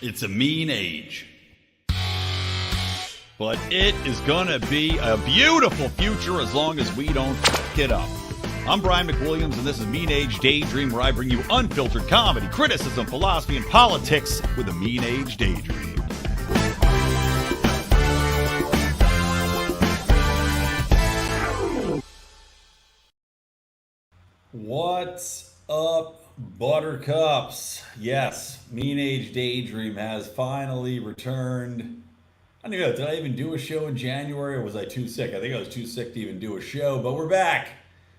It's a mean age. But it is gonna be a beautiful future as long as we don't fuck it up. I'm Brian McWilliams, and this is Mean Age Daydream, where I bring you unfiltered comedy, criticism, philosophy, and politics with a Mean Age Daydream. What's up, buttercups? Yes, Mean Age Daydream has finally returned. I don't know, did I even do a show in January, or was I too sick? I think I was too sick to even do a show, but we're back.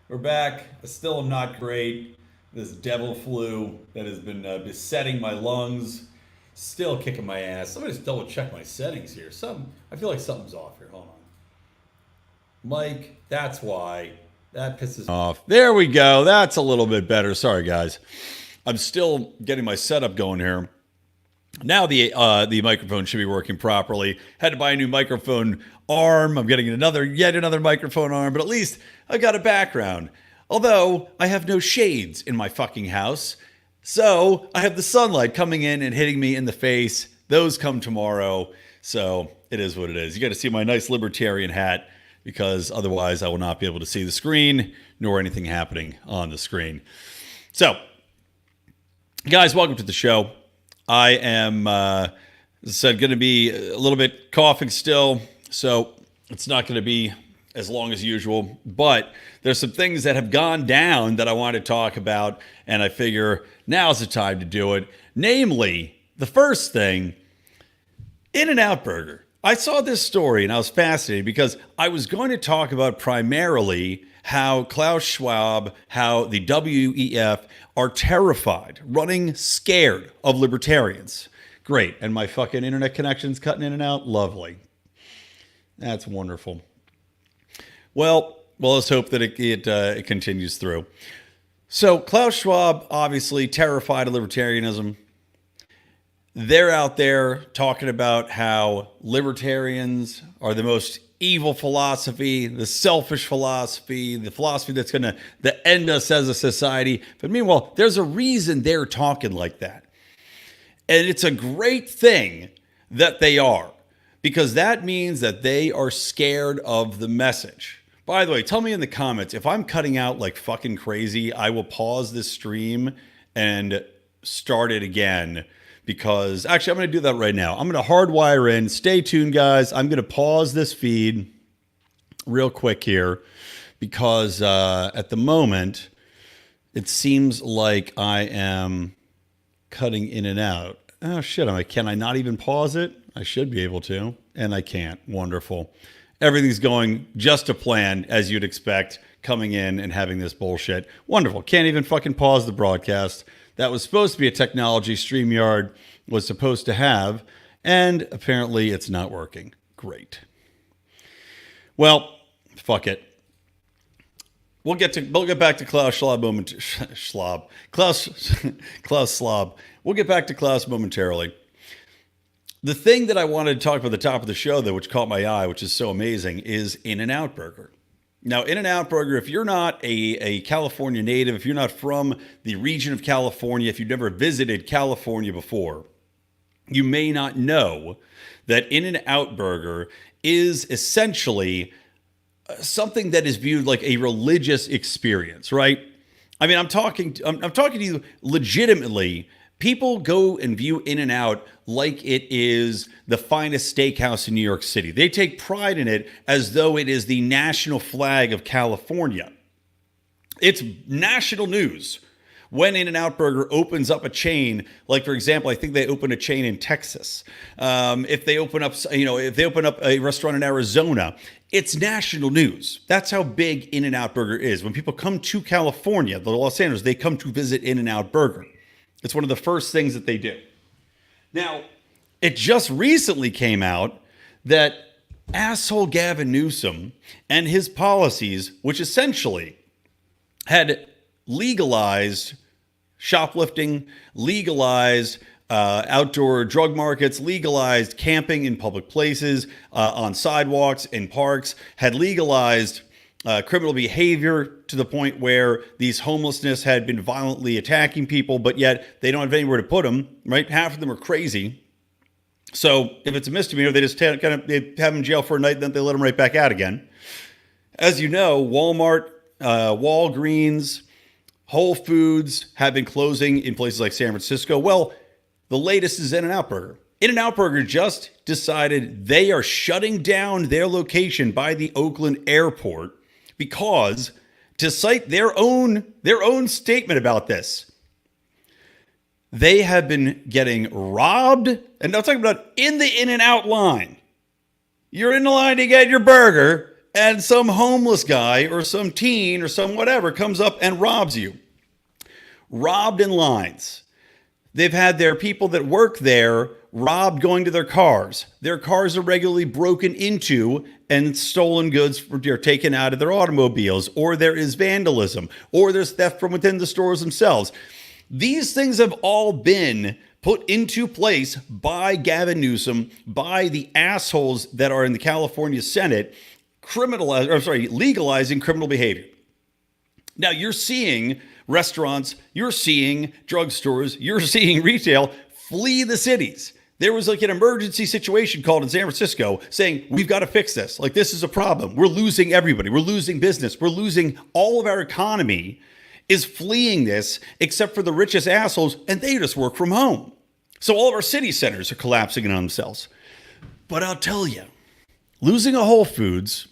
We're back. I still am not great. This devil flu that has been besetting my lungs, still kicking my ass. Somebody just double check my settings here. I feel like something's off here. Hold on. Mike, that's why. That pisses off. There we go. That's a little bit better. Sorry, guys. I'm still getting my setup going here. Now the microphone should be working properly. Had to buy a new microphone arm. I'm getting yet another microphone arm, but at least I got a background. Although I have no shades in my fucking house, so I have the sunlight coming in and hitting me in the face. Those come tomorrow, so it is what it is. You got to see my nice Libertarian hat, because otherwise I will not be able to see the screen nor anything happening on the screen. So, guys, welcome to the show. I am, as I said, going to be a little bit coughing still, so it's not going to be as long as usual. But there's some things that have gone down that I want to talk about, and I figure now's the time to do it. Namely, the first thing, In-N-Out Burger. I saw this story and I was fascinated because I was going to talk about primarily how Klaus Schwab, how the WEF are terrified, running scared of libertarians. Great. And my fucking internet connection's cutting in and out. Lovely. That's wonderful. Well, let's hope that it continues through. So Klaus Schwab, obviously terrified of libertarianism. They're out there talking about how libertarians are the most evil philosophy, the selfish philosophy, the philosophy that's going to end us as a society. But meanwhile, there's a reason they're talking like that. And it's a great thing that they are, because that means that they are scared of the message. By the way, tell me in the comments, if I'm cutting out like fucking crazy, I will pause this stream and start it again. Because actually, I'm going to do that right now. I'm going to hardwire in. Stay tuned, guys. I'm going to pause this feed real quick here because at the moment, it seems like I am cutting in and out. Oh, shit. Can I not even pause it? I should be able to, and I can't. Wonderful. Everything's going just to plan, as you'd expect, coming in and having this bullshit. Wonderful. Can't even fucking pause the broadcast. That was supposed to be a technology StreamYard was supposed to have, and apparently it's not working. Great. Well, fuck it. We'll get back to Klaus Schwab Klaus Schwab. We'll get back to Klaus momentarily. The thing that I wanted to talk about at the top of the show, though, which caught my eye, which is so amazing, is In-N-Out Burger. Now, In-N-Out Burger, if you're not a California native, if you're not from the region of California, if you've never visited California before, you may not know that In-N-Out Burger is essentially something that is viewed like a religious experience, right? I mean, I'm talking to you legitimately. People go and view In-N-Out like it is the finest steakhouse in New York City. They take pride in it as though it is the national flag of California. It's national news when In-N-Out Burger opens up a chain. Like, for example, I think they opened a chain in Texas. If they open up a restaurant in Arizona, it's national news. That's how big In-N-Out Burger is. When people come to California, the Los Angeles, they come to visit In-N-Out Burger. It's one of the first things that they do. Now, it just recently came out that asshole Gavin Newsom and his policies, which essentially had legalized shoplifting, legalized outdoor drug markets, legalized camping in public places, on sidewalks, in parks, had legalized criminal behavior to the point where these homelessness had been violently attacking people, but yet they don't have anywhere to put them, right? Half of them are crazy. So if it's a misdemeanor, they just they have him in jail for a night, then they let him right back out again. As you know, Walmart, Walgreens, Whole Foods have been closing in places like San Francisco. Well, the latest is In-N-Out Burger. In-N-Out Burger just decided they are shutting down their location by the Oakland airport because, to cite their own statement about this, they have been getting robbed. And I'm talking about in the In-N-Out line. You're in the line to get your burger, and some homeless guy or some teen or some whatever comes up and robs you. Robbed in lines. They've had their people that work there robbed going to their cars. Their cars are regularly broken into and stolen goods are taken out of their automobiles, or there is vandalism, or there's theft from within the stores themselves. These things have all been put into place by Gavin Newsom, by the assholes that are in the California Senate, legalizing criminal behavior. Now you're seeing restaurants, you're seeing drugstores, you're seeing retail flee the cities. There was like an emergency situation called in San Francisco saying, we've got to fix this. Like, this is a problem. We're losing everybody. We're losing business. We're losing all of our economy is fleeing this, except for the richest assholes, and they just work from home. So all of our city centers are collapsing in on themselves. But I'll tell you, losing a Whole Foods,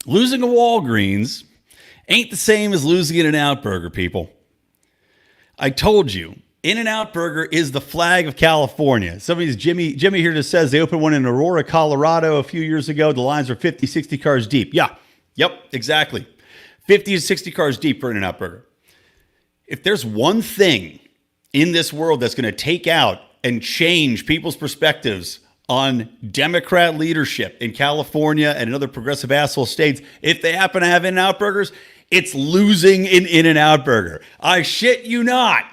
losing a Walgreens ain't the same as losing an In-N-Out Burger, people. I told you, In-N-Out Burger is the flag of California. Somebody's Jimmy here just says they opened one in Aurora, Colorado a few years ago. The lines are 50, 60 cars deep. Yeah, yep, exactly. 50 to 60 cars deep for In-N-Out Burger. If there's one thing in this world that's going to take out and change people's perspectives on Democrat leadership in California and in other progressive asshole states, if they happen to have In-N-Out Burgers, it's losing an In-N-Out Burger. I shit you not.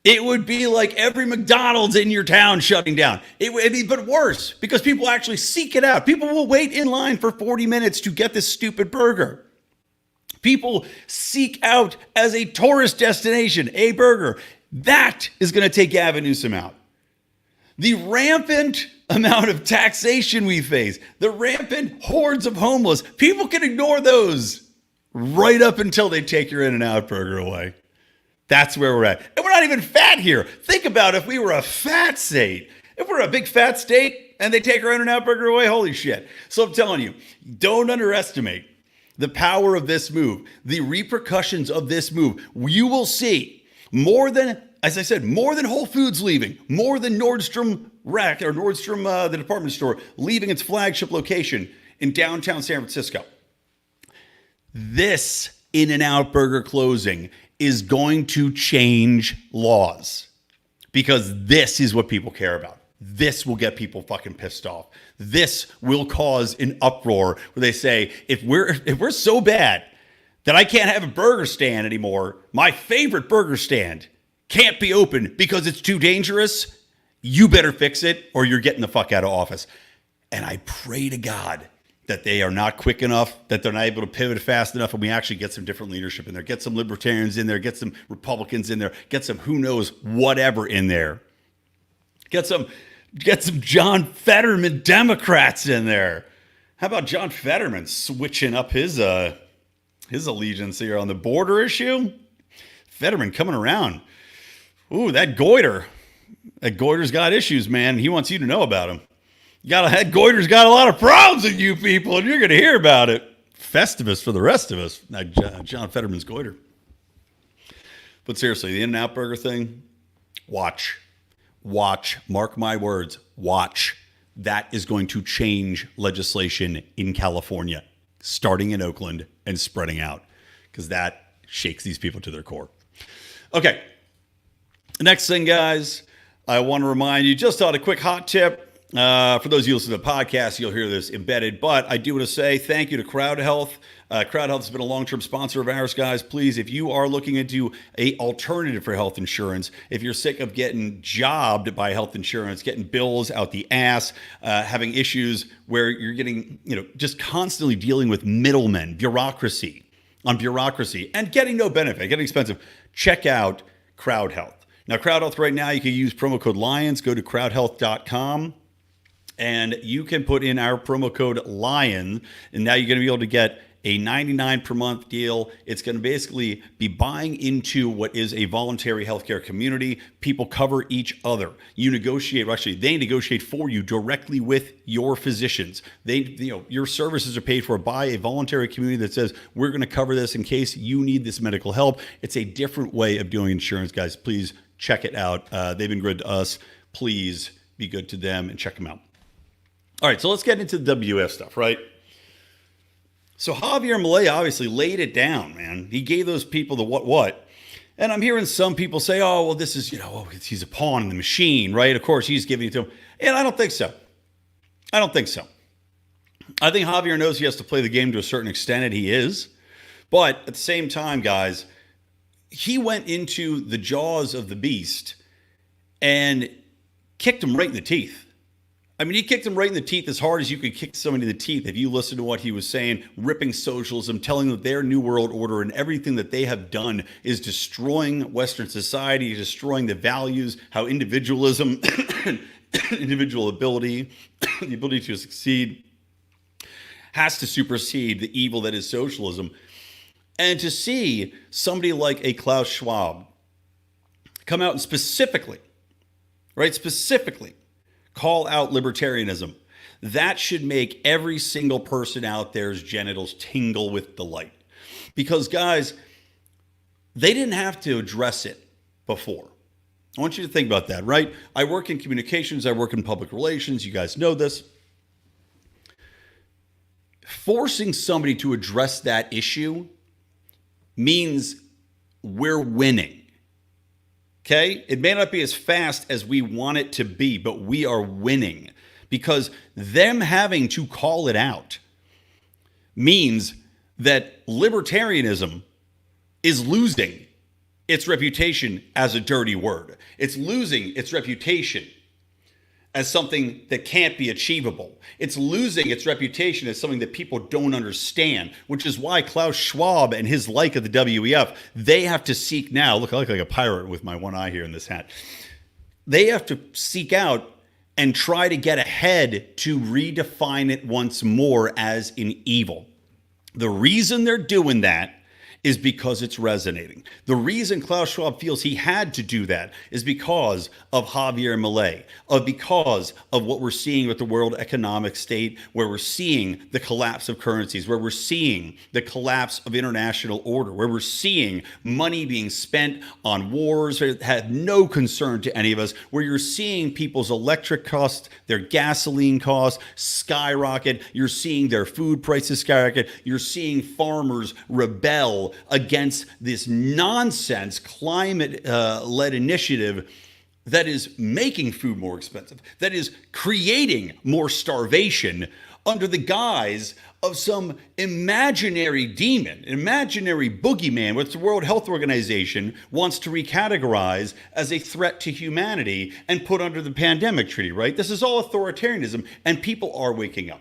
It would be like every McDonald's in your town shutting down. It'd be but worse because people actually seek it out. People will wait in line for 40 minutes to get this stupid burger. People seek out as a tourist destination a burger. That is going to take Gavin Newsom out. The rampant amount of taxation we face, the rampant hordes of homeless, people can ignore those right up until they take your In-N-Out Burger away. That's where we're at. And we're not even fat here. Think about if we were a fat state. If we're a big fat state and they take our In-N-Out Burger away, holy shit. So I'm telling you, don't underestimate the power of this move, the repercussions of this move. You will see more than, as I said, more than Whole Foods leaving, more than Nordstrom Rack or Nordstrom, the department store, leaving its flagship location in downtown San Francisco. This In-N-Out Burger closing is going to change laws because this is what people care about. This will get people fucking pissed off. This will cause an uproar where they say, if we're so bad that I can't have a burger stand anymore, my favorite burger stand can't be open because it's too dangerous, you better fix it or you're getting the fuck out of office. And I pray to God that they are not quick enough, that they're not able to pivot fast enough, and we actually get some different leadership in there. Get some Libertarians in there, get some Republicans in there, get some who knows whatever in there. Get some John Fetterman Democrats in there. How about John Fetterman switching up his allegiance here on the border issue? Fetterman coming around. Ooh, that Goiter. That Goiter's got issues, man. He wants you to know about him. That Goiter's got a lot of problems with you people, and you're going to hear about it. Festivus for the rest of us. John Fetterman's Goiter. But seriously, the In-N-Out Burger thing, watch, mark my words, watch. That is going to change legislation in California, starting in Oakland and spreading out, because that shakes these people to their core. Okay, next thing, guys, I want to remind you just on a quick hot tip. For those of you listening to the podcast, you'll hear this embedded, but I do want to say thank you to Crowd Health. Crowd Health has been a long-term sponsor of ours, guys. Please, if you are looking into an alternative for health insurance, if you're sick of getting jobbed by health insurance, getting bills out the ass, having issues where you're getting, just constantly dealing with middlemen, bureaucracy, and getting no benefit, getting expensive, check out Crowd Health. Now, Crowd Health right now, you can use promo code LIONS. Go to crowdhealth.com and you can put in our promo code LION. And now you're going to be able to get a $99 per month deal. It's going to basically be buying into what is a voluntary healthcare community. People cover each other. You negotiate, actually, they negotiate for you directly with your physicians. Your services are paid for by a voluntary community that says, we're going to cover this in case you need this medical help. It's a different way of doing insurance, guys. Please check it out. They've been good to us. Please be good to them and check them out. All right, so let's get into the WEF stuff, right? So Javier Milei obviously laid it down, man. He gave those people the what. And I'm hearing some people say, oh, well, this is, he's a pawn in the machine, right? Of course, he's giving it to him. And I don't think so. I think Javier knows he has to play the game to a certain extent, and he is. But at the same time, guys, he went into the jaws of the beast and kicked him right in the teeth. I mean, he kicked him right in the teeth as hard as you could kick somebody in the teeth if you listen to what he was saying, ripping socialism, telling them their new world order and everything that they have done is destroying Western society, destroying the values, how individualism, individual ability, the ability to succeed has to supersede the evil that is socialism. And to see somebody like a Klaus Schwab come out and specifically call out libertarianism, that should make every single person out there's genitals tingle with delight. Because, guys, they didn't have to address it before. I want you to think about that, right? I work in communications. I work in public relations. You guys know this. Forcing somebody to address that issue means we're winning. Okay? It may not be as fast as we want it to be, but we are winning because them having to call it out means that libertarianism is losing its reputation as a dirty word. It's losing its reputation as something that can't be achievable. It's losing its reputation as something that people don't understand, which is why Klaus Schwab and his like of the WEF, they have to seek now, look, I look like a pirate with my one eye here in this hat. They have to seek out and try to get ahead to redefine it once more as an evil. The reason they're doing that is because it's resonating. The reason Klaus Schwab feels he had to do that is because of Javier Milei, because of what we're seeing with the world economic state, where we're seeing the collapse of currencies, where we're seeing the collapse of international order, where we're seeing money being spent on wars that have no concern to any of us, where you're seeing people's electric costs, their gasoline costs skyrocket, you're seeing their food prices skyrocket, you're seeing farmers rebel against this nonsense climate-led initiative that is making food more expensive, that is creating more starvation under the guise of some imaginary demon, an imaginary boogeyman, which the World Health Organization wants to recategorize as a threat to humanity and put under the pandemic treaty, right? This is all authoritarianism, and people are waking up.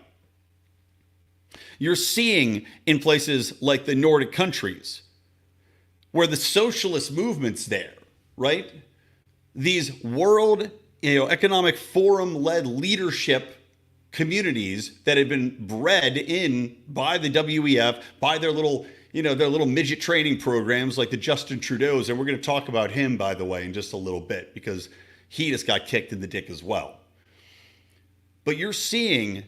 You're seeing in places like the Nordic countries where the socialist movement's there, right? These world, economic forum-led leadership communities that have been bred in by the WEF, by their little midget training programs like the Justin Trudeau's. And we're going to talk about him, by the way, in just a little bit because he just got kicked in the dick as well. But you're seeing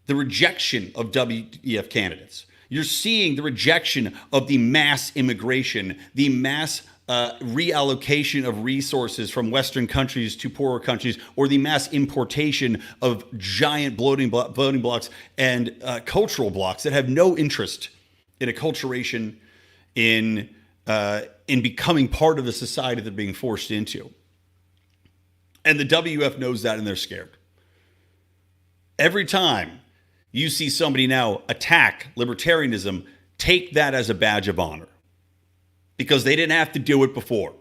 the rejection of WEF candidates. You're seeing the rejection of the mass immigration, the mass reallocation of resources from Western countries to poorer countries, or the mass importation of giant voting blocks and cultural blocks that have no interest in acculturation, in becoming part of the society they're being forced into. And the WEF knows that, and they're scared. Every time you see somebody now attack libertarianism, take that as a badge of honor. Because they didn't have to do it before.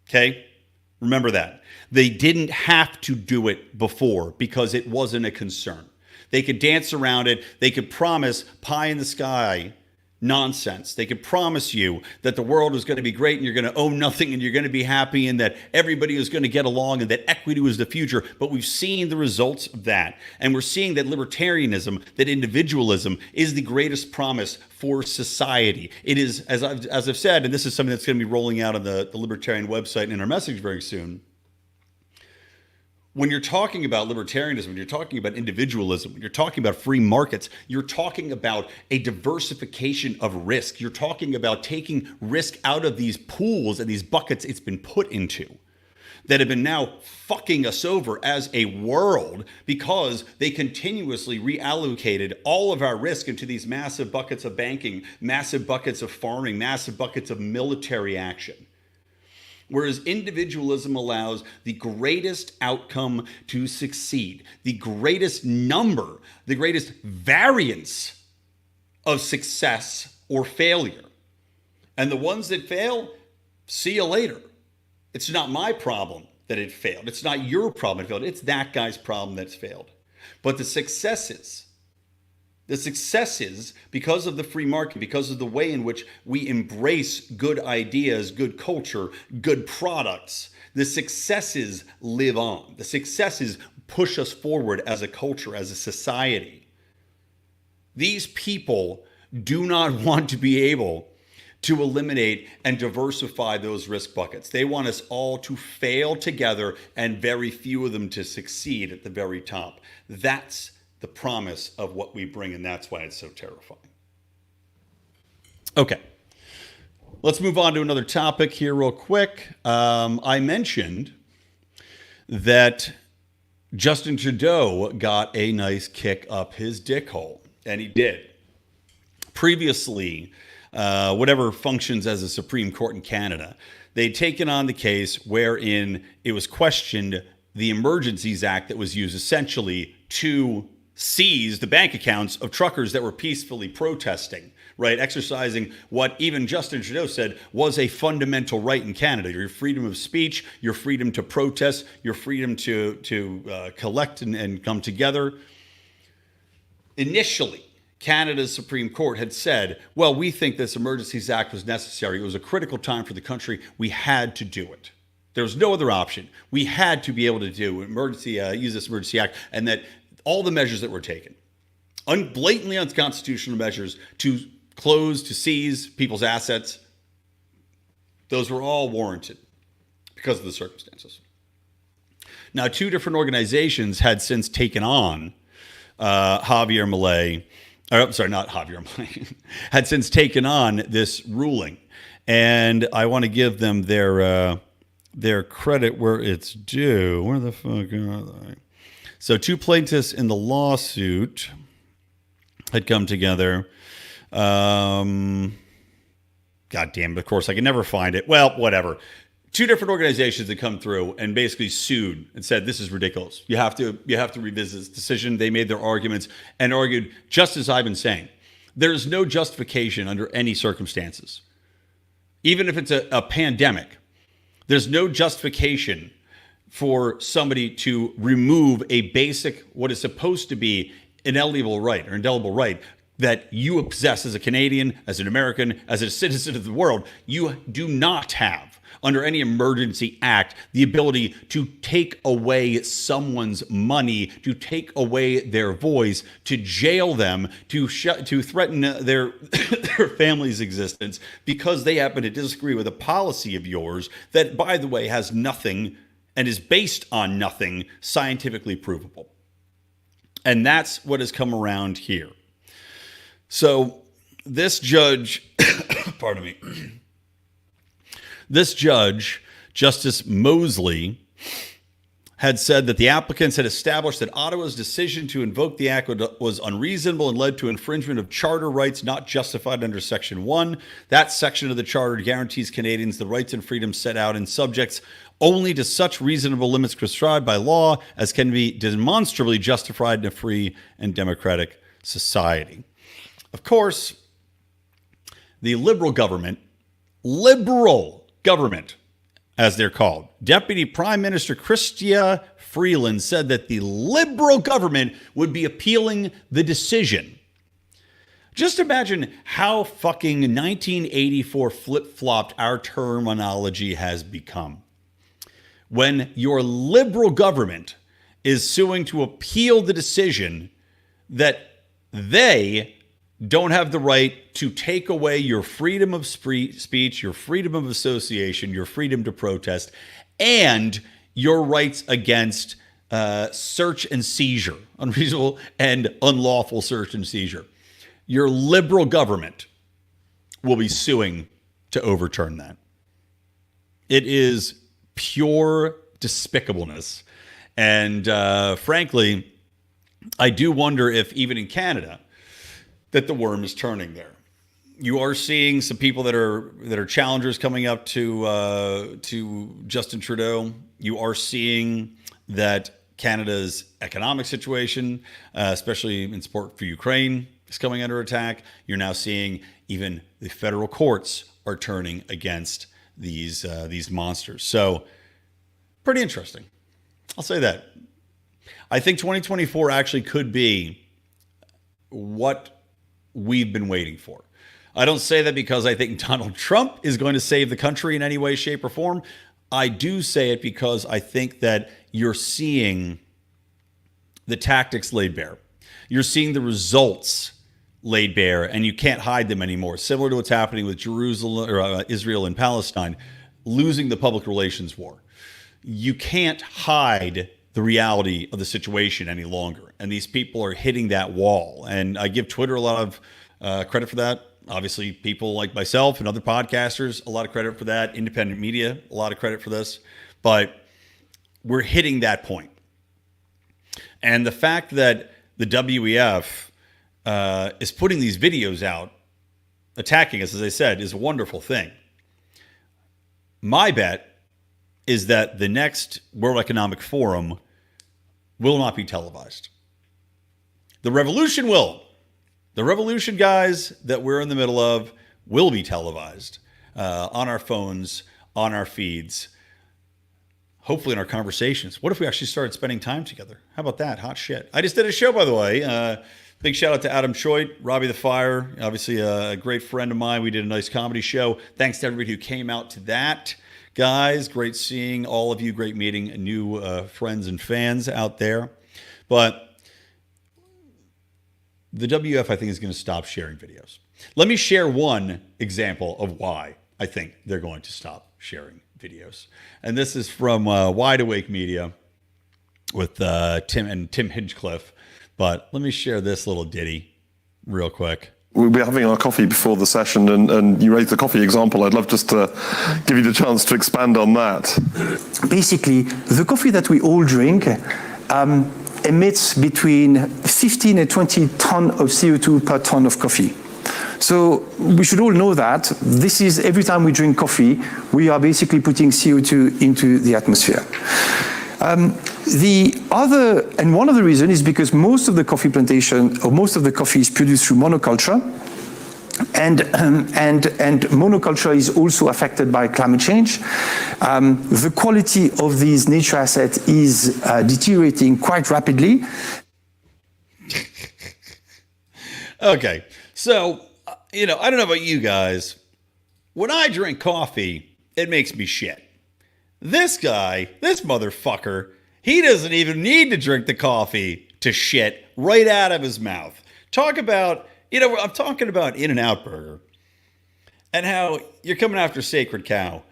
Okay? Remember that. They didn't have to do it before because it wasn't a concern. They could dance around it. They could promise pie in the sky nonsense. They could promise you that the world is going to be great and you're going to own nothing and you're going to be happy and that everybody is going to get along and that equity was the future. But we've seen the results of that. And we're seeing that libertarianism, that individualism is the greatest promise for society. It is, as I've said, and this is something that's going to be rolling out on the Libertarian website and in our message very soon. When you're talking about libertarianism, when you're talking about individualism, when you're talking about free markets, you're talking about a diversification of risk. You're talking about taking risk out of these pools and these buckets it's been put into that have been now fucking us over as a world because they continuously reallocated all of our risk into these massive buckets of banking, massive buckets of farming, massive buckets of military action. Whereas individualism allows the greatest outcome to succeed, the greatest number, the greatest variance of success or failure. And the ones that fail, see you later. It's not my problem that it failed. It's not your problem it failed. It's that guy's problem that's failed. But the successes, because of the free market, because of the way in which we embrace good ideas, good culture, good products, the successes live on. The successes push us forward as a culture, as a society. These people do not want to be able to eliminate and diversify those risk buckets. They want us all to fail together and very few of them to succeed at the very top. That's the promise of what we bring, and that's why it's so terrifying. Okay, let's move on to another topic here real quick. I mentioned that Justin Trudeau got a nice kick up his dick hole, and he did. Previously, whatever functions as a Supreme Court in Canada, they'd taken on the case wherein it was questioned the Emergencies Act that was used essentially to seize the bank accounts of truckers that were peacefully protesting, right? Exercising what even Justin Trudeau said was a fundamental right in Canada. Your freedom of speech, your freedom to protest, your freedom to collect and come together. Initially, Canada's Supreme Court had said, well, we think this Emergencies Act was necessary. It was a critical time for the country. We had to do it. There was no other option. We had to be able to use this Emergency Act, and that all the measures that were taken, blatantly unconstitutional measures to close, to seize people's assets, those were all warranted because of the circumstances. Now, two different organizations had since taken on Javier Milei, had since taken on this ruling. And I want to give them their credit where it's due. Where the fuck are they? So two plaintiffs in the lawsuit had come together. God damn it, of course, I can never find it. Well, whatever. Two different organizations that come through and basically sued and said, this is ridiculous. You have to revisit this decision. They made their arguments and argued, just as I've been saying, there's no justification under any circumstances. Even if it's a pandemic, there's no justification for somebody to remove a basic, what is supposed to be inalienable right or indelible right that you possess as a Canadian, as an American, as a citizen of the world. You do not have, under any emergency act, the ability to take away someone's money, to take away their voice, to jail them, to threaten their family's existence because they happen to disagree with a policy of yours that, by the way, has nothing and is based on nothing scientifically provable. And that's what has come around here. So this judge, pardon me, this judge, Justice Mosley, had said that the applicants had established that Ottawa's decision to invoke the act was unreasonable and led to infringement of charter rights not justified under Section 1. That section of the charter guarantees Canadians the rights and freedoms set out and subjects only to such reasonable limits prescribed by law as can be demonstrably justified in a free and democratic society. Of course, the Liberal government, as they're called, Deputy Prime Minister Chrystia Freeland said that the Liberal government would be appealing the decision. Just imagine how fucking 1984 flip-flopped our terminology has become. When your liberal government is suing to appeal the decision that they don't have the right to take away your freedom of speech, your freedom of association, your freedom to protest, and your rights against search and seizure, unreasonable and unlawful search and seizure. Your liberal government will be suing to overturn that. It is pure despicableness. And frankly, I do wonder if even in Canada that the worm is turning there. You are seeing some people that are challengers coming up to Justin Trudeau. You are seeing that Canada's economic situation, especially in support for Ukraine, is coming under attack. You're now seeing even the federal courts are turning against these monsters. So pretty interesting. I'll say that. I think 2024 actually could be what we've been waiting for. I don't say that because I think Donald Trump is going to save the country in any way, shape, or form. I do say it because I think that you're seeing the tactics laid bare. You're seeing the results laid bare, and you can't hide them anymore. Similar to what's happening with Jerusalem or Israel and Palestine, losing the public relations war. You can't hide the reality of the situation any longer. And these people are hitting that wall. And I give Twitter a lot of credit for that. Obviously, people like myself and other podcasters, a lot of credit for that. Independent media, a lot of credit for this. But we're hitting that point. And the fact that the WEF is putting these videos out, attacking us, as I said, is a wonderful thing. My bet is that the next World Economic Forum will not be televised. The revolution will. The revolution, guys, that we're in the middle of will be televised on our phones, on our feeds, hopefully in our conversations. What if we actually started spending time together? How about that? Hot shit. I just did a show, by the way. Big shout out to Adam Choate, Robbie the Fire, obviously a great friend of mine. We did a nice comedy show. Thanks to everybody who came out to that. Guys, great seeing all of you. Great meeting new friends and fans out there. But the WF, I think, is going to stop sharing videos. Let me share one example of why I think they're going to stop sharing videos. And this is from Wide Awake Media with Tim Hinchcliffe. But let me share this little ditty real quick. We'll be having our coffee before the session, and you raised the coffee example. I'd love just to give you the chance to expand on that. Basically, the coffee that we all drink emits between 15 and 20 tons of CO2 per ton of coffee. So we should all know that. This is every time we drink coffee, we are basically putting CO2 into the atmosphere. One of the reasons is because most of the coffee plantation, or most of the coffee is produced through monoculture, and monoculture is also affected by climate change. The quality of these nature assets is deteriorating quite rapidly. Okay, so, I don't know about you guys. When I drink coffee, it makes me shit. This guy, this motherfucker, he doesn't even need to drink the coffee to shit right out of his mouth. Talk about, I'm talking about In-N-Out Burger and how you're coming after Sacred Cow.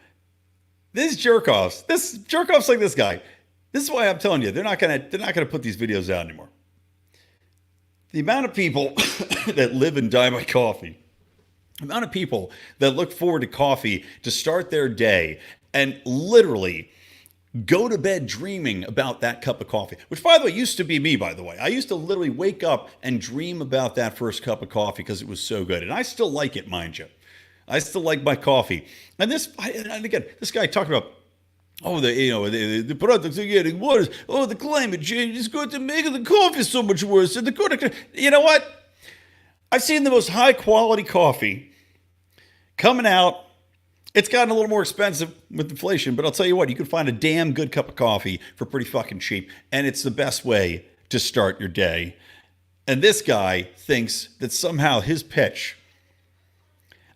These jerk-offs like this guy. This is why I'm telling you, they're not gonna put these videos out anymore. The amount of people that live and die by coffee, the amount of people that look forward to coffee to start their day and literally go to bed dreaming about that cup of coffee, which, by the way, used to be me, by the way. I used to literally wake up and dream about that first cup of coffee because it was so good. And I still like it, mind you. I still like my coffee. And again, this guy talking about, the products are getting worse. Oh, the climate change is going to make the coffee so much worse. And you know what? I've seen the most high quality coffee coming out. It's gotten a little more expensive with inflation, but I'll tell you what, you can find a damn good cup of coffee for pretty fucking cheap. And it's the best way to start your day. And this guy thinks that somehow his pitch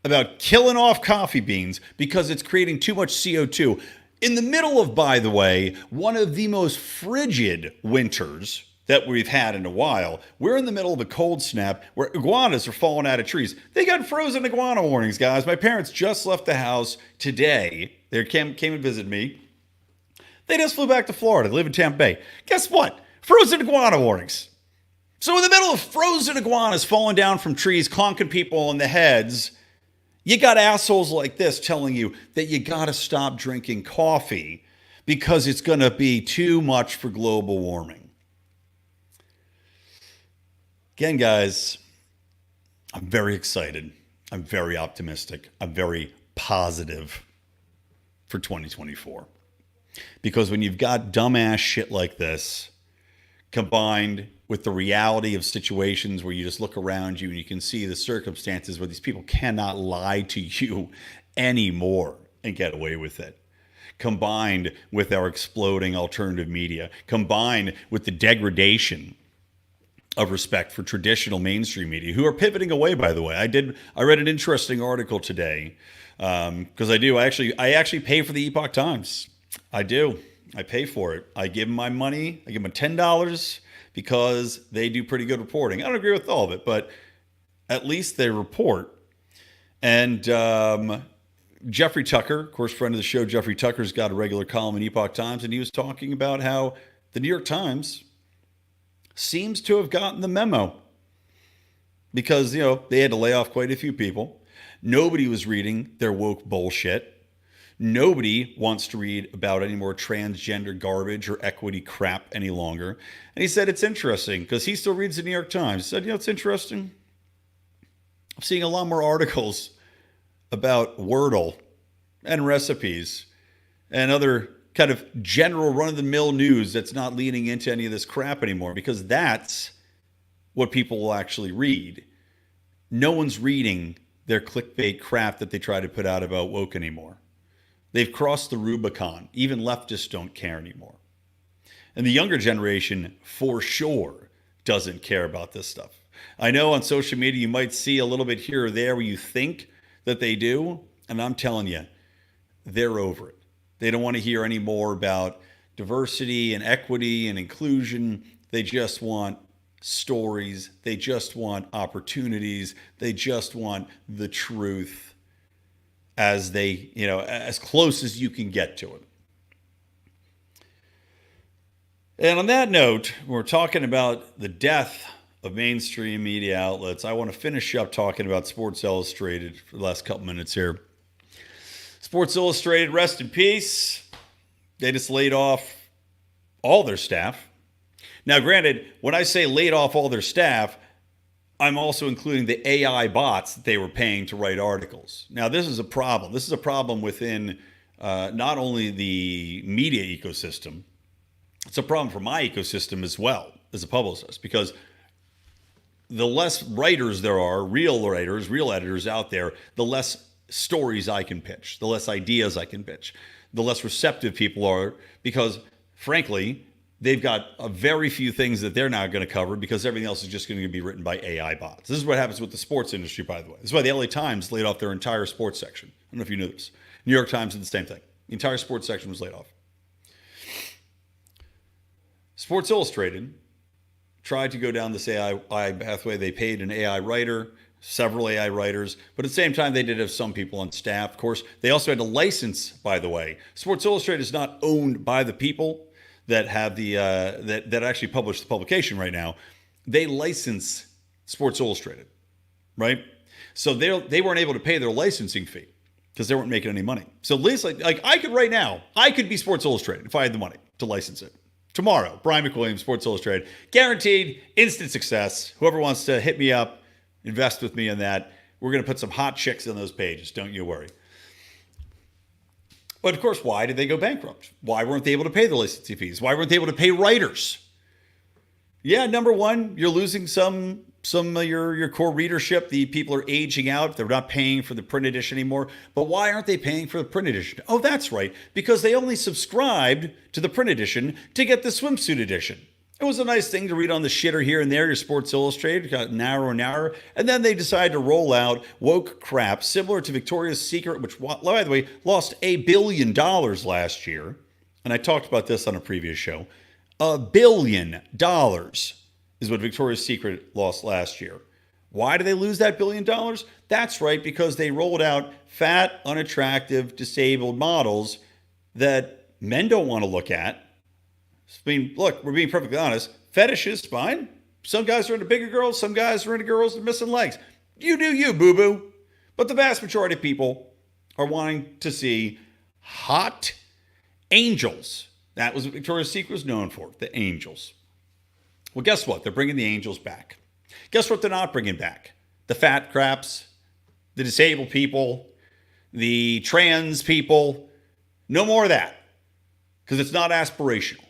about killing off coffee beans because it's creating too much CO2 in the middle of, by the way, one of the most frigid winters that we've had in a while. We're in the middle of a cold snap where iguanas are falling out of trees. They got frozen iguana warnings, guys. My parents just left the house today. They came and visited me. They just flew back to Florida. They live in Tampa Bay. Guess what? Frozen iguana warnings. So in the middle of frozen iguanas falling down from trees, conking people in the heads, you got assholes like this telling you that you got to stop drinking coffee because it's going to be too much for global warming. Again, guys, I'm very excited. I'm very optimistic. I'm very positive for 2024. Because when you've got dumbass shit like this, combined with the reality of situations where you just look around you and you can see the circumstances where these people cannot lie to you anymore and get away with it, combined with our exploding alternative media, combined with the degradation of respect for traditional mainstream media, who are pivoting away, by the way. I read an interesting article today, because I actually pay for the Epoch Times. I do. I pay for it. I give them my money. I give them $10 because they do pretty good reporting. I don't agree with all of it, but at least they report. And Jeffrey Tucker, of course, friend of the show, Jeffrey Tucker's got a regular column in Epoch Times, and he was talking about how the New York Times seems to have gotten the memo because, they had to lay off quite a few people. Nobody was reading their woke bullshit. Nobody wants to read about any more transgender garbage or equity crap any longer. And he said it's interesting because he still reads the New York Times. He said, it's interesting. I'm seeing a lot more articles about Wordle and recipes and other kind of general run-of-the-mill news that's not leaning into any of this crap anymore, because that's what people will actually read. No one's reading their clickbait crap that they try to put out about woke anymore. They've crossed the Rubicon. Even leftists don't care anymore. And the younger generation, for sure, doesn't care about this stuff. I know on social media you might see a little bit here or there where you think that they do, and I'm telling you, they're over it. They don't want to hear any more about diversity and equity and inclusion. They just want stories. They just want opportunities. They just want the truth as they, as close as you can get to it. And on that note, we're talking about the death of mainstream media outlets. I want to finish up talking about Sports Illustrated for the last couple minutes here. Sports Illustrated, rest in peace. They just laid off all their staff. Now, granted, when I say laid off all their staff, I'm also including the AI bots that they were paying to write articles. Now, this is a problem. This is a problem within not only the media ecosystem, it's a problem for my ecosystem as well as a publicist, because the less writers there are, real writers, real editors out there, the less stories I can pitch, the less ideas I can pitch, the less receptive people are, because frankly, they've got a very few things that they're not going to cover because everything else is just going to be written by AI bots. This is what happens with the sports industry, by the way. This is why the LA Times laid off their entire sports section. I don't know if you knew this. New York Times did the same thing. The entire sports section was laid off. Sports Illustrated tried to go down this AI pathway. They paid an AI writer, several AI writers, but at the same time, they did have some people on staff. Of course, they also had a license, by the way. Sports Illustrated is not owned by the people that have the that actually publish the publication right now. They license Sports Illustrated, right? So they weren't able to pay their licensing fee because they weren't making any money. So at least like I could right now, I could be Sports Illustrated if I had the money to license it. Tomorrow, Brian McWilliams, Sports Illustrated, guaranteed instant success. Whoever wants to hit me up, invest with me in that. We're going to put some hot chicks on those pages. Don't you worry. But of course, why did they go bankrupt? Why weren't they able to pay the licensing fees? Why weren't they able to pay writers? Yeah, number one, you're losing some of your core readership. The people are aging out. They're not paying for the print edition anymore. But why aren't they paying for the print edition? Oh, that's right. Because they only subscribed to the print edition to get the swimsuit edition. It was a nice thing to read on the shitter here and there. Your Sports Illustrated got narrower and narrower. And then they decided to roll out woke crap similar to Victoria's Secret, which, by the way, lost $1 billion last year. And I talked about this on a previous show. $1 billion is what Victoria's Secret lost last year. Why did they lose that $1 billion? That's right, because they rolled out fat, unattractive, disabled models that men don't want to look at. I mean, look, we're being perfectly honest. Fetishes, fine. Some guys are into bigger girls. Some guys are into girls with missing legs. You do you, boo-boo. But the vast majority of people are wanting to see hot angels. That was what Victoria's Secret was known for, the angels. Well, guess what? They're bringing the angels back. Guess what they're not bringing back? The fat craps, the disabled people, the trans people. No more of that, because it's not aspirational.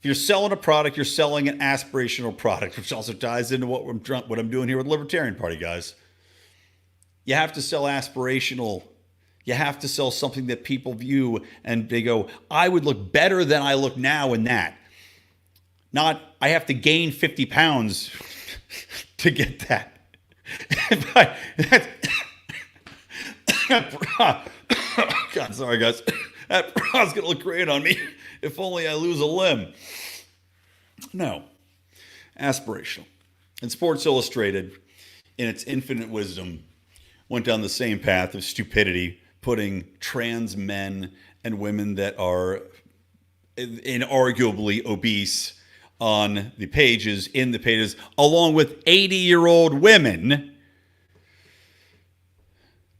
If you're selling a product, you're selling an aspirational product, which also ties into what I'm doing here with the Libertarian Party, guys. You have to sell aspirational. You have to sell something that people view and they go, I would look better than I look now in that. Not, I have to gain 50 pounds to get that. God, sorry, guys. That bra's going to look great on me. If only I lose a limb. No. Aspirational. And Sports Illustrated, in its infinite wisdom, went down the same path of stupidity, putting trans men and women that are inarguably obese on the pages, in the pages, along with 80-year-old women.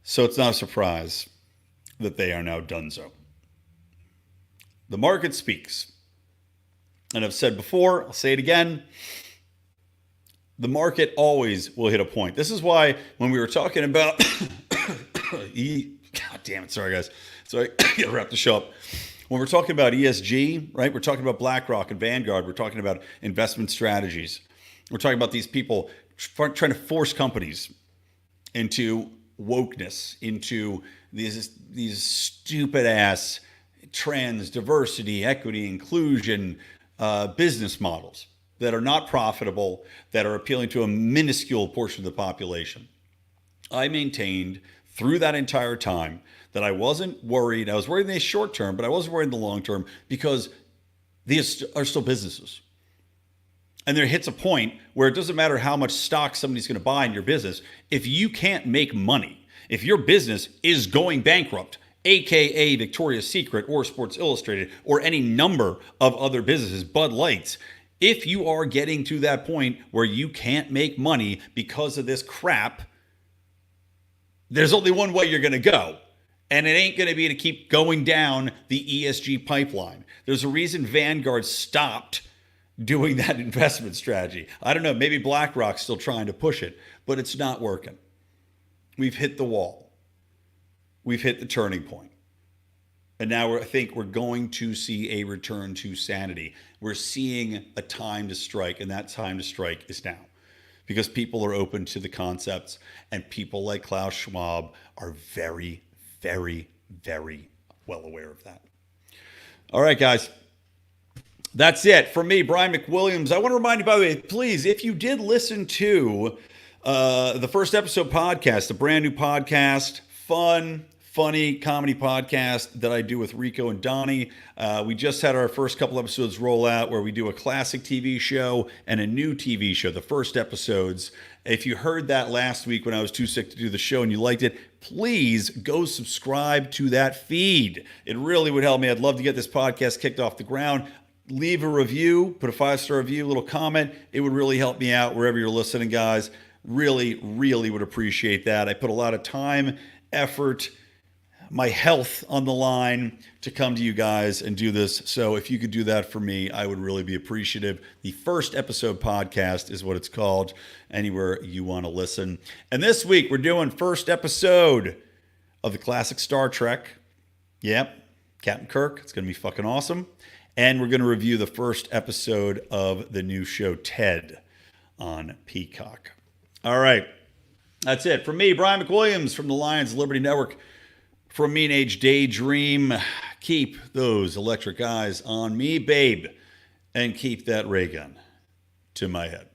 So it's not a surprise that they are now donezo. The market speaks. And I've said before, I'll say it again, the market always will hit a point. This is why when we were talking about, God damn it, sorry guys. Sorry, gotta wrap the show up. When we're talking about ESG, right? We're talking about BlackRock and Vanguard. We're talking about investment strategies. We're talking about these people trying to force companies into wokeness, into these stupid ass trans, diversity, equity, inclusion business models that are not profitable, that are appealing to a minuscule portion of the population. I maintained through that entire time that I wasn't worried. I was worried in the short term, but I wasn't worried in the long term because these are still businesses. And there hits a point where it doesn't matter how much stock somebody's going to buy in your business. If you can't make money, if your business is going bankrupt, AKA Victoria's Secret or Sports Illustrated or any number of other businesses, Bud Lights, if you are getting to that point where you can't make money because of this crap, there's only one way you're going to go. And it ain't going to be to keep going down the ESG pipeline. There's a reason Vanguard stopped doing that investment strategy. I don't know, maybe BlackRock's still trying to push it, but it's not working. We've hit the wall. We've hit the turning point. And now I think we're going to see a return to sanity. We're seeing a time to strike, and that time to strike is now. Because people are open to the concepts, and people like Klaus Schwab are very, very, very well aware of that. All right, guys. That's it for me, Brian McWilliams. I want to remind you, by the way, please, if you did listen to the first episode podcast, a brand new podcast, funny comedy podcast that I do with Rico and Donnie. We just had our first couple episodes roll out where we do a classic TV show and a new TV show, the first episodes. If you heard that last week when I was too sick to do the show and you liked it, please go subscribe to that feed. It really would help me. I'd love to get this podcast kicked off the ground. Leave a review, put a 5-star review, a little comment. It would really help me out wherever you're listening, guys. Really, really would appreciate that. I put a lot of time, effort, my health on the line to come to you guys and do this. So if you could do that for me, I would really be appreciative. The first episode podcast is what it's called, anywhere you want to listen. And this week we're doing first episode of the classic Star Trek. Yep, Captain Kirk. It's going to be fucking awesome. And we're going to review the first episode of the new show, Ted, on Peacock. All right. That's it. From me, Brian McWilliams from the Lions Liberty Network. From Mean Age Daydream, keep those electric eyes on me, babe. and keep that ray gun to my head.